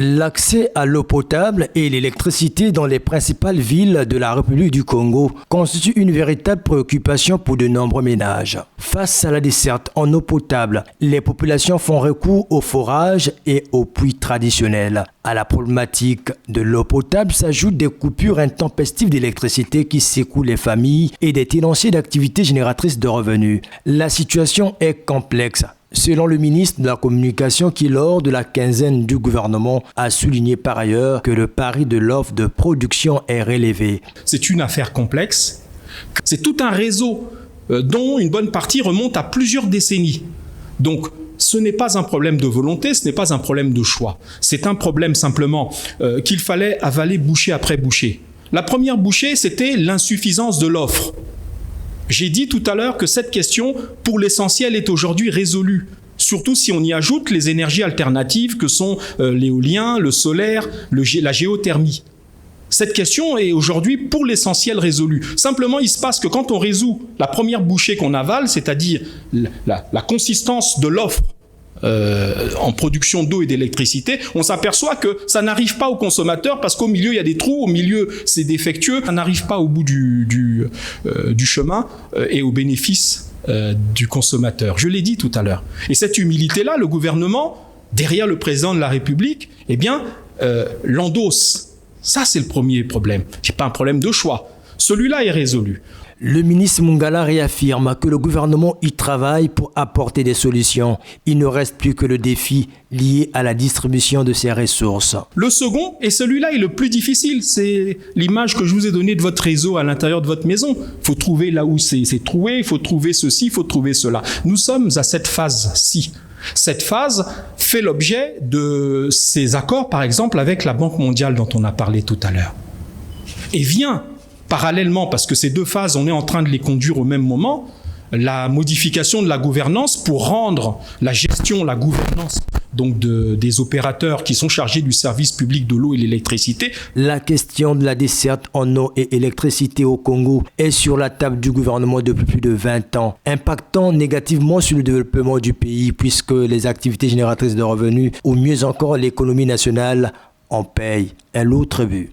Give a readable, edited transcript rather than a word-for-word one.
L'accès à l'eau potable et l'électricité dans les principales villes de la République du Congo constitue une véritable préoccupation pour de nombreux ménages. Face à la desserte en eau potable, les populations font recours aux forages et aux puits traditionnels. À la problématique de l'eau potable s'ajoutent des coupures intempestives d'électricité qui secouent les familles et des tenanciers d'activités génératrices de revenus. La situation est complexe. Selon le ministre de la Communication qui, lors de la quinzaine du gouvernement, a souligné par ailleurs que le pari de l'offre de production est relevé. C'est une affaire complexe. C'est tout un réseau dont une bonne partie remonte à plusieurs décennies. Donc, ce n'est pas un problème de volonté, ce n'est pas un problème de choix. C'est un problème simplement qu'il fallait avaler bouchée après bouchée. La première bouchée, c'était l'insuffisance de l'offre. J'ai dit tout à l'heure que cette question, pour l'essentiel, est aujourd'hui résolue. Surtout si on y ajoute les énergies alternatives que sont l'éolien, le solaire, la géothermie. Cette question est aujourd'hui pour l'essentiel résolue. Simplement, il se passe que quand on résout la première bouchée qu'on avale, c'est-à-dire la consistance de l'offre en production d'eau et d'électricité, on s'aperçoit que ça n'arrive pas au consommateur parce qu'au milieu, il y a des trous, au milieu, c'est défectueux, ça n'arrive pas au bout du chemin et au bénéfice du consommateur. Je l'ai dit tout à l'heure. Et cette humilité-là, le gouvernement, derrière le président de la République, eh bien, l'endosse. Ça, c'est le premier problème. Ce n'est pas un problème de choix. Celui-là est résolu. Le ministre Mungala réaffirme que le gouvernement y travaille pour apporter des solutions. Il ne reste plus que le défi lié à la distribution de ces ressources. Le second, et celui-là est le plus difficile, c'est l'image que je vous ai donnée de votre réseau à l'intérieur de votre maison. Il faut trouver là où c'est troué, il faut trouver ceci, il faut trouver cela. Nous sommes à cette phase-ci. Cette phase fait l'objet de ces accords, par exemple, avec la Banque mondiale dont on a parlé tout à l'heure. Et vient parallèlement, parce que ces deux phases, on est en train de les conduire au même moment, la modification de la gouvernance pour rendre la gestion, la gouvernance donc des opérateurs qui sont chargés du service public de l'eau et l'électricité. La question de la desserte en eau et électricité au Congo est sur la table du gouvernement depuis plus de 20 ans, impactant négativement sur le développement du pays puisque les activités génératrices de revenus, ou mieux encore l'économie nationale, en payent un lourd tribut.